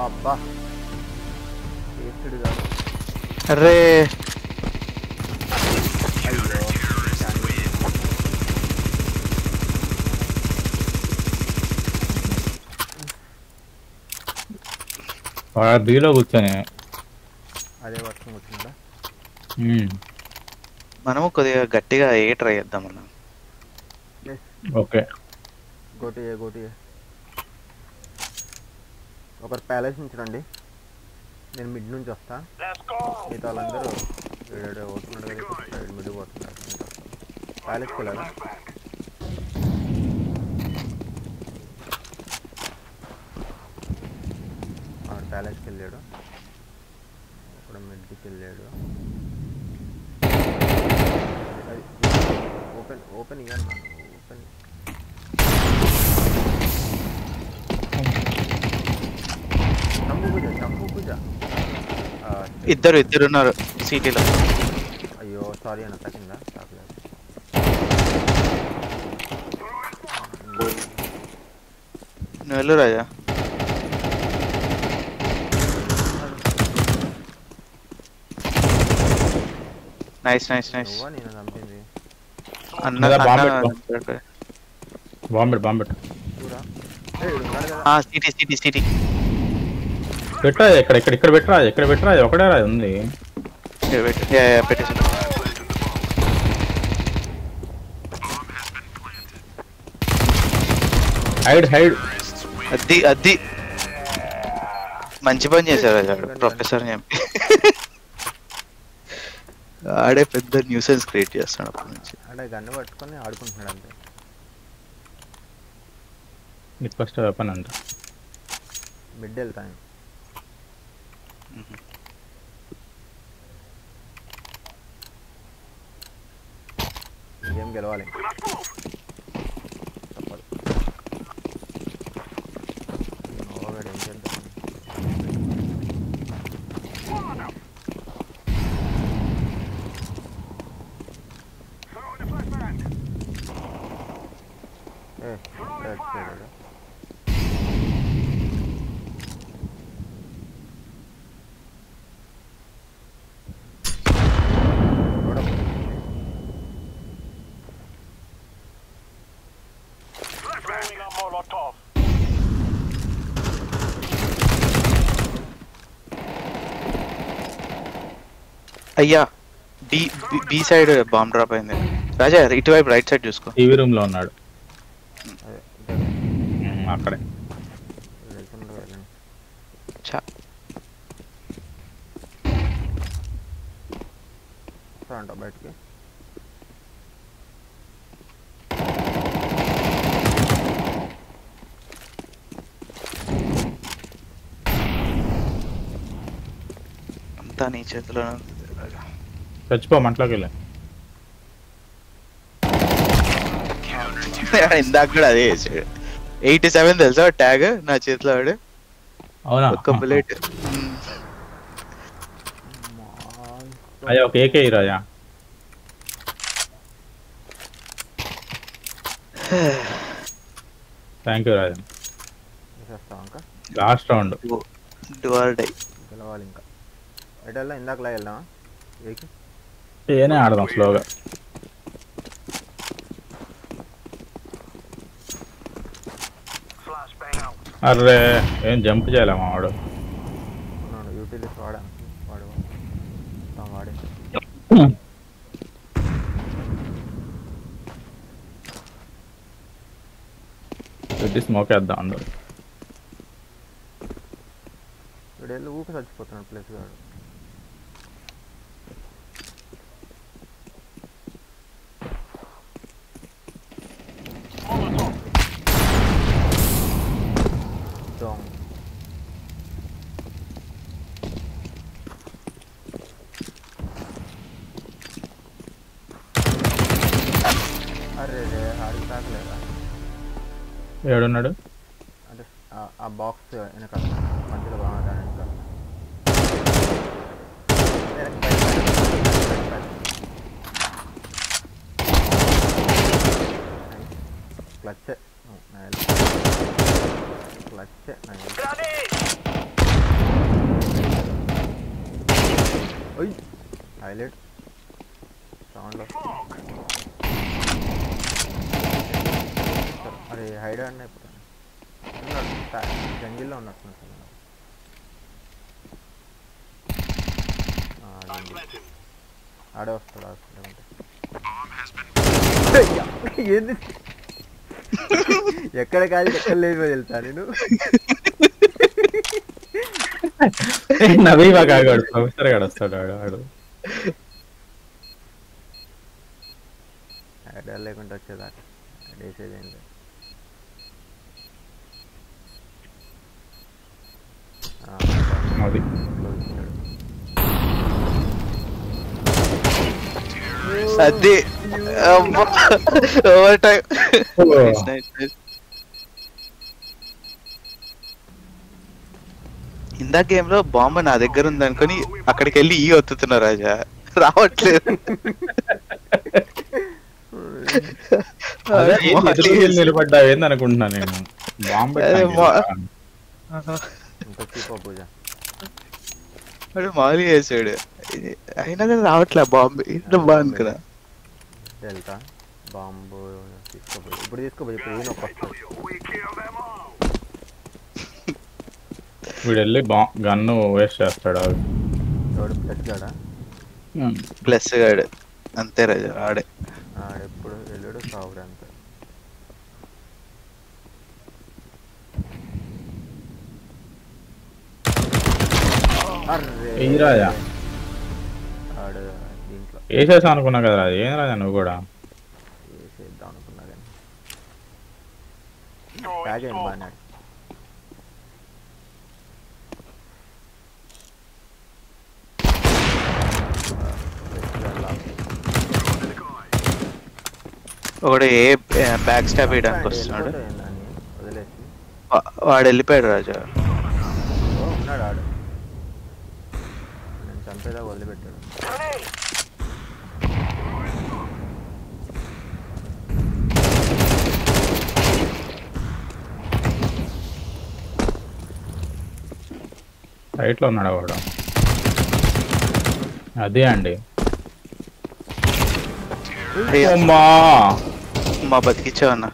అబ్బా వేస్తుడు కాదు. అరే బీలో కూర్చొని అదే వర్షం వచ్చిందా? మనము కొద్దిగా గట్టిగా ట్రై చేద్దాం అన్న. ఓకే గోటి ఒకరు ప్యాలెస్ నుంచి రండి, నేను మిడ్ నుంచి వస్తా. మిగతా వాళ్ళందరూ పోతున్నాడు కదా, సైడ్ మిడ్ పోతున్నారు. ప్యాలెస్కి వెళ్ళాలా? ప్యాలెస్కి వెళ్ళాడు, అక్కడ మిడ్కి వెళ్ళాడు. ఓపెన్ ఇవ్వండి, ఓపెన్. చంపు పూజ. ఇద్దరు ఉన్నారు సిటీలో. అయ్యో సారీ అన్న, తగ్గిందా? చాకలేదు. నువ్వు వెళ్ళు రాజా. నైస్. నువ్వా నేను చంపింది? అన్న లేదా బాంబ్ అన్న బాంబెట్ చూడా ఈడు ఉన్నాడు కదా. సిటీ పెట్టరా ఇక్కడ పెట్టరా ఒకటే రా ఉంది. పెట్టేసి హైడ్ అది మంచి పని చేశారు అన్నాడు ప్రొఫెసర్ అని చెప్పి. ఆడే పెద్ద న్యూసెన్స్ క్రియేట్ చేస్తాడు అప్పటి నుంచి. అంటే గన్ను పట్టుకొని ఆడుకుంటున్నాడు అంతే. ఫస్ట్ వెపన్ అంట. మిడ్ వెళ్తాను. గేమ్ గెలవాలి తప్పదు. నోవాగాడు ఏం చేద్దాం. అయ్యా బి సైడ్ బాంబ్ డ్రాప్ అయింది. రాజా ఇటువైపు రైట్ సైడ్ చూసుకో. టీవీ రూమ్ లో ఉన్నాడు అక్కడే. అంట బయటికి అంతా నీ చేతిలో. చచ్చిపో మంటలోకి వెళ్ళా. ఇందాక కూడా అదే చేసాడు. 87 తెలుసా ట్యాగ్ నా చేతిలో ఆడు. అవునా? ఒక్క బుల్లెట్. అయ్యా ఒక AK Raja. Thank you Raja. Last round గెలవాలి ఇంకా. ఎటల్లా ఇందాకలా వెళ్దామా? ఏనే ఆడదాం స్లోగా. అర్రే ఏం జంప్ చేయలేమా వాడు? యూటిలిటీస్ వాడే పెట్టి స్మోక్ వేద్దాం అందరు. వీడెళ్ళి ఊపి చచ్చిపోతున్నాడు ప్లేస్ గాడు. అరే రే ఆడికి తాకలేదా? ఏడున్నాడు? అంటే ఆ బాక్స్ వెనకాల మధ్యలో బాగా వెనకాల. క్లచ్చే హైలైట్ సౌండ్లో. అరే హైడ్ అండి అయిపోతాను. జంగిల్లో ఉన్నట్టున్నాడు. ఆడే వస్తాడు ఏంది ఎక్కడ కాదు ఎక్కడ లేదు వెళ్తా నేను. నవీవా కాగాడు ప్రొఫెసర్ గాడు వస్తాడు. ఆడు ఐడియా లేకుండా వచ్చేదాకా వేసేది ఏం లేదు. అది అది ఓవర్ టైం. ఇందా గేమ్ లో బాంబు నా దగ్గర ఉంది అనుకుని అక్కడికి వెళ్ళి ఈ ఒత్తుతున్నా రాజా, రావట్లేదు. నిలబడ్డా ఏంది అనుకుంటున్నా నేను. మాలి వేసాడు అయినా కానీ రావట్లే బాంబు ఏంటో అనుకున్నా. వెళ్తా బాంబు తీసుకోపోయి ఇప్పుడు ఇప్పుడు ఈయన వీడు వెళ్ళి గన్ను వేస్ట్ చేస్తాడు. ఎవడు ప్లస్ గాడా? ప్లస్ గాడు అంతే రాజు. ఆడెప్పుడు వెళ్ళాడు సావుడు అంతే. రాజా ఆడు దీంట్లో వేసేసా అనుకున్నా కదా రాజా. ఏం రాజా నువ్వు కూడా వేసేద్దాం అనుకున్నా కానీ ట్యాగ్ అయింది బాగా. ఒకడు ఏ బ్యాక్ స్టాప్ వేయడానికి వస్తున్నాడు. వదిలేసి వాడు వెళ్ళిపోయాడు రాజా. ఉన్నాడు ఆడు. నేను చంపేదా వదిలిపెట్టాడు. రైట్ లో ఉన్నాడు వాడు. అదే అండి మా బతికిచ్చావన్నా.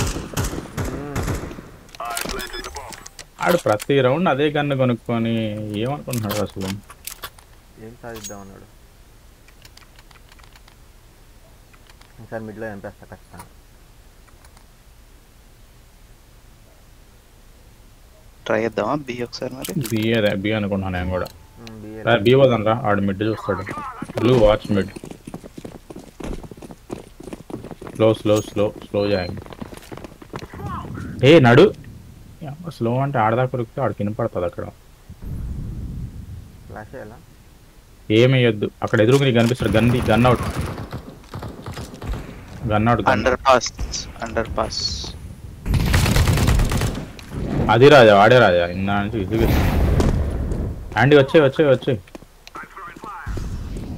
ఆడు ప్రతి రౌండ్ అదే గన్ను కొనుక్కొని ఏమనుకుంటున్నాడు అసలు? ఏం సాధిద్దాం అన్నాడు. ఈసారి మిడ్లో చంపేస్తా ఖచ్చితంగా. ట్రై చేద్దామా బి ఒకసారి? మరి బి అనుకుంటున్నాను నేను కూడా. బి వదనరా, ఆడు మిడ్ చూస్తాడు. Blue watch mid. స్లో జాయింగ్. ఏ నడు స్లో అంటే ఆడదా కొరికితే ఆడు కినపడుతుంది అక్కడ. ఏమయ్యొద్దు అక్కడ ఎదురుకు నీకు కనిపిస్తాడు. Gun out. అండర్ పాస్ అది రాజా, వాడే రాజా. ఇందా నుంచి ఇదిగా అండి వచ్చే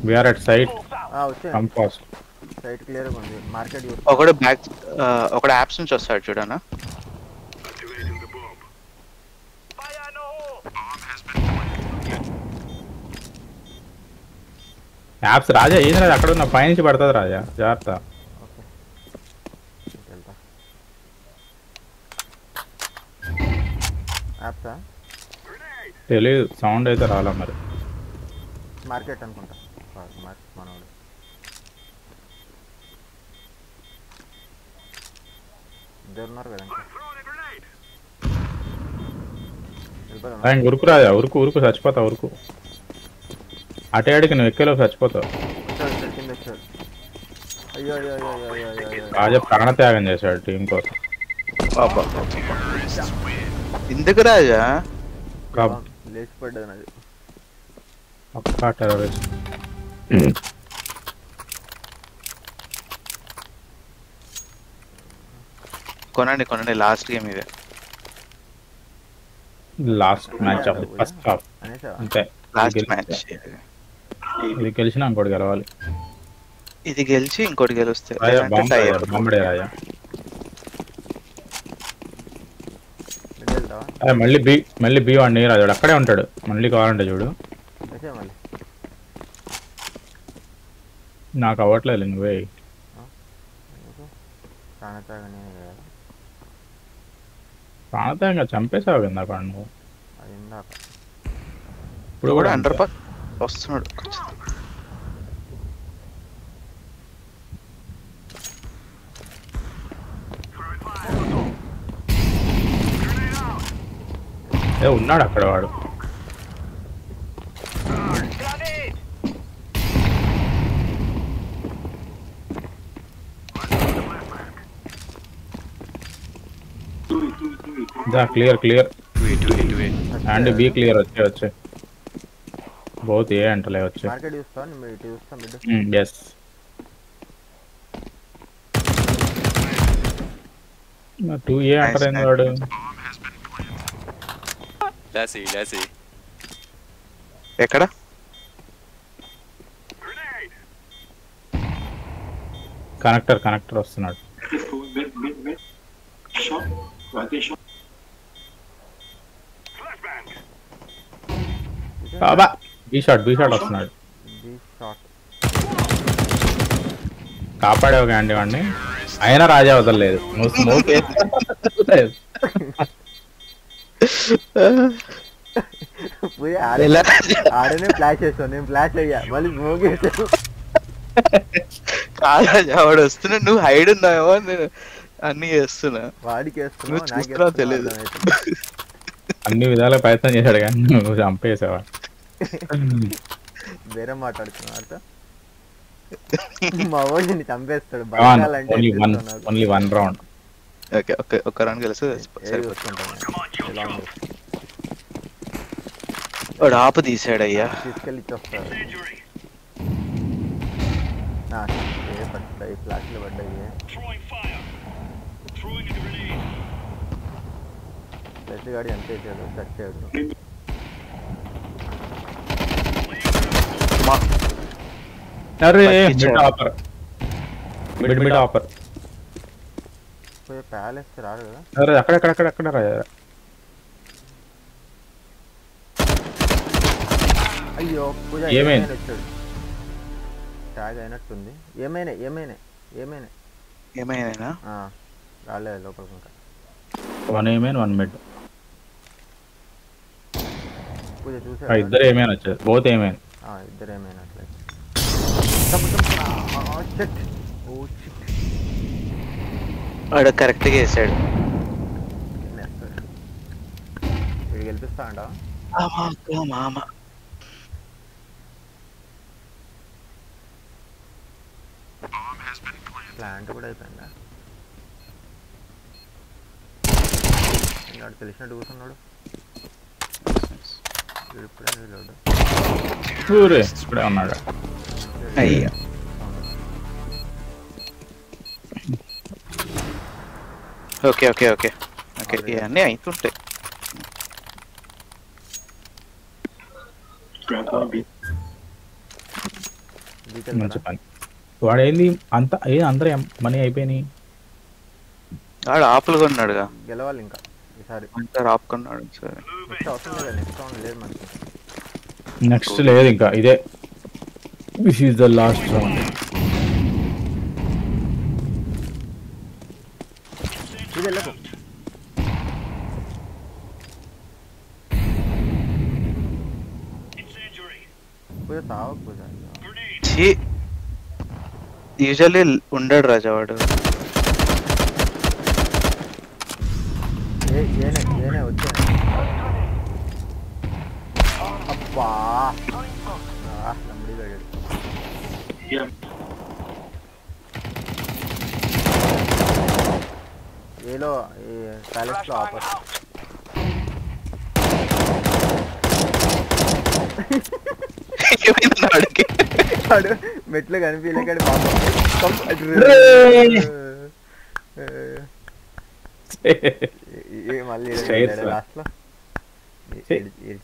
we are at site compass. Site clear గా ఉంది. మార్కెట్ ఒకడు యాప్స్ నుంచి వస్తాడు చూడనా. యాప్స్ రాజా ఏం రాజా అక్కడ ఉన్న పైనుంచి పడుతుంది రాజా, జాగ్రత్త. తెలీదు, సౌండ్ అయితే రాలా మరి. మార్కెట్ అనుకుంటా మనోడు. ఇద్దరు ఉన్నారు కదా. ఉరుకు రాజా, ఉరుకు చచ్చిపోతా. ఉరుకు అటే అడిగి నువ్వు ఎక్కేలోపు చచ్చిపోతావు. రాజా ప్రాణత్యాగం చేశాడు టీం కోసం. ఎందుకు రాజా? లేచిపడ్డాను అది. పక్కా టెర్రరిస్ట్. కొనండి లాస్ట్ గేమ్ ఇదే. Last match of first half అంతే. లాస్ట్ మ్యాచ్ ఇది గెలిచినా ఇంకోటి గెలవాలి. ఇది గెలిచి ఇంకోటి గెలుస్తే బాంబడే రాజా. మళ్ళీ బి వాడిని రాజు అక్కడే ఉంటాడు. మళ్ళీ కావాలంటే చూడు. నాకు అవ్వట్లేదు నువ్వే. ప్రాణత్యాగంగా చంపేసావు కింద నువ్వు. ఇప్పుడు కూడా అండర్ పాస్ వస్తున్నాడు. ఉన్నాడు అక్కడ వాడు. Clear and be clear. వచ్చే बहुत ఏ అంటలే వచ్చే. మార్కెట్ చూస్తాను మీరు ఇటు చూస్తా మిడ్. yes నా 2A అంటారేంది వాడు. లాసి ఎక్కడ? కనెక్టర్ వస్తున్నాడు. బాబా బి షాట్ వస్తున్నాడు. షాట్. కాపాడావు కాండి వాడిని, అయినా రాజా వదలలేదు. నువ్వు స్మోక్ ఆడనే ఫ్లాష్ చేస్తాను, నేను ఫ్లాష్ అయ్యా మళ్ళీ స్మోక్ చేసాను. కాదు వాడు వస్తున్నా, నువ్వు హైడ్ ఉన్నావో నేను అన్ని చేస్తున్నా. వాడికి నువ్వు వేస్తున్నావు, చూస్తున్నావో తెలియదు. అన్ని విధాలుగా ప్రయత్నం చేశాడు కానీ నువ్వు చంపేసావా. వేరే మాట్లాడుతున్నా మా వాడిని చంపేస్తాడు. బతకాలంటే ఓన్లీ 1 రౌండ్. ఓకే ఓకే, ఒక్క రౌండ్ కలిసి వాడు ఆపు తీసాడు అయ్యా. తీసుకెళ్ళి ఇచ్చొస్తాడు. పడ్డాయి, ఫ్లాష్లు పడ్డాయి. పెద్ద గాడి ఎంత వేసాడు, చచ్చాడు. ఆపర్ ప్యాలెస్ రాడు కదా. అక్కడ అయ్యో పూజ ఏమైంది? వచ్చాడు. ట్యాగ్ అయినట్టుంది. ఏమైనా రాలేదు లోపలికి. ఇంకా 1 ఏమైనా 1 మిడ్. పూజ చూసా. ఇద్దరు ఏమైనా వచ్చారు, బోత్ ఏమైనా. ఇద్దరు ఏమైనా అట్లయితే వాడు కరెక్ట్గా వేసాడు. వీడు గెలిపిస్తా అంట. మామ ప్లాంట్ కూడా అయిపోయిందా? వాడు తెలిసినట్టు కూర్చున్నాడు. ఇప్పుడే ఇప్పుడే ఉన్నాడు. అయ్యా ఓకే ఓకే ఓకే ఓకే, ఇవన్నీ అవుతుంటాయి. మంచి పని. వాడు ఏంది అందరూ మనీ అయిపోయినాయి. వాడు ఆపులుగా ఉన్నాడుగా, గెలవాలి ఇంకా ఈసారి. అంటారు ఆపుకున్నాడు. సరే నెక్స్ట్ లేదు ఇంకా, ఇదే this is the last round. Usually ఉండడు రాజా వాడు. అబ్బా ఏలో ప్యాలెస్ లో ఆపర్. మెట్లు కనిపించలేక మళ్ళీ లాస్ట్ లో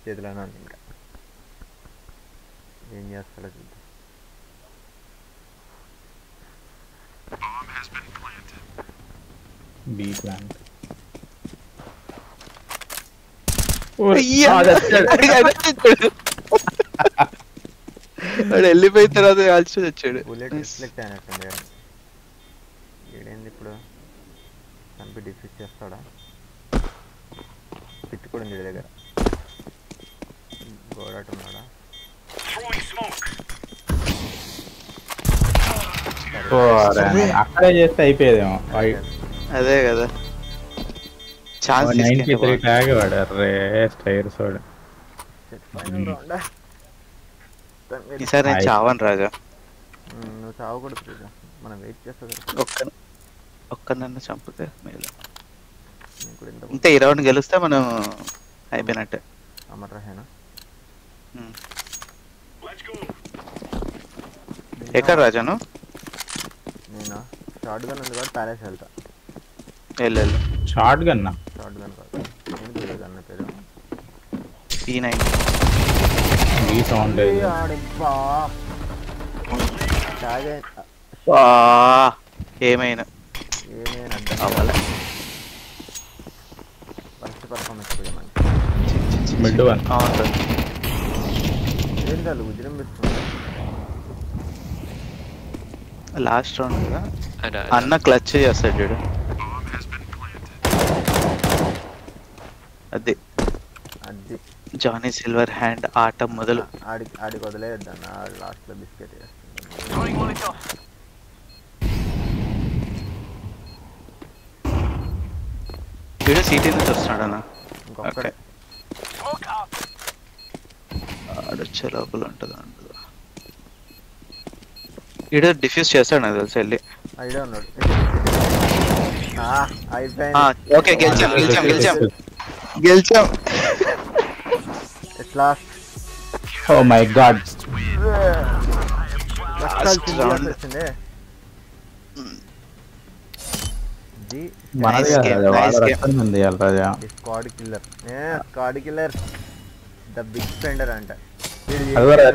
చేతిలోనే ఉంది. ఇంకా ఏం చేస్తాడో చూద్దాం. B plant. వాడు వెళ్ళిపోయిన తర్వాత కాల్చి వచ్చాడు. బుల్లెట్ రిఫ్లెక్ట్ అయినట్టుంది. ఏడైంది ఇప్పుడు? చంపి డిఫీట్ చేస్తాడా? పిట్ కూడా ఉంది దగ్గర. గోడాట ఉన్నాడా? అక్కడే చేస్తే అయిపోయేదేమో. అదే కదా ఛాన్స్. 93 ట్యాగ్ వాడు. అరే స్టైర్స్ వాడు. ఈసారి నేను చావను రాజా. నువ్వు చావకూడదు, మనం వెయిట్ చేస్తా. ఒక్క నన్ను చంపితే మేలు. ఇంతే, ఈ రౌండ్ గెలిస్తే మనం అయిపోయినట్టే. అమర్ రహేనా? ఎక్కడ రాజాను? నేనా షార్ట్ గన్ ఉంది కాబట్టి ప్యాలెస్ వెళ్తా. వెళ్ళు. షార్ట్ గన్ షార్ట్ గన్ కాదు, నేను గన్ పేరు P9. ఈ సౌండ్ ఏమైనా అవ్వాలి. ఫస్ట్ పర్ఫార్మెన్స్ మిడ్ వన్ ఏంటి వాళ్ళు విజృంభిస్తున్నారు. లాస్ట్ రౌండ్ కదా అన్న క్లచ్ చేస్తాడు చూడు అది అది జానీ సిల్వర్ హ్యాండ్ ఆట మొదలు ఆడికి వదిలేద్దాం లాస్ట్ లో బిస్కెట్ చేస్తాను వీడు సిటీ నుంచి వస్తున్నాడు అన్న ఇంకొకటి ఆడొచ్చే లోపల ఉంటుంది అంటదా వీడు డిఫ్యూజ్ చేస్తాడు నాకు తెలిసి వెళ్ళి ఐడియా ఉన్నాడు ఓకే గెలిచాం గెలిచాం గెలిచాం గెలిచాం ఎట్లా ఓ మై గాడ్ వచ్చింది మనది ఉంది రాజా స్క్వాడ్ కిల్లర్ ద బిగ్ స్పెండర్ అంట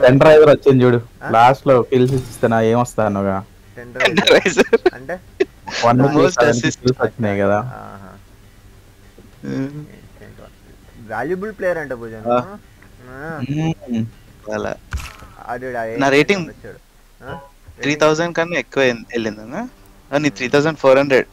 టెన్ డ్రైవర్ వచ్చింది చూడు లాస్ట్ లో కిల్స్ ఇస్తున్నా ఏమొస్తానుగా అంటే వచ్చినాయి కదా వాల్యుబుల్ ప్లేయర్ అంట భుజన్ నా రేటింగ్ 3000 కన్నా ఎక్కువ వెళ్ళిందన్నా నీ 3400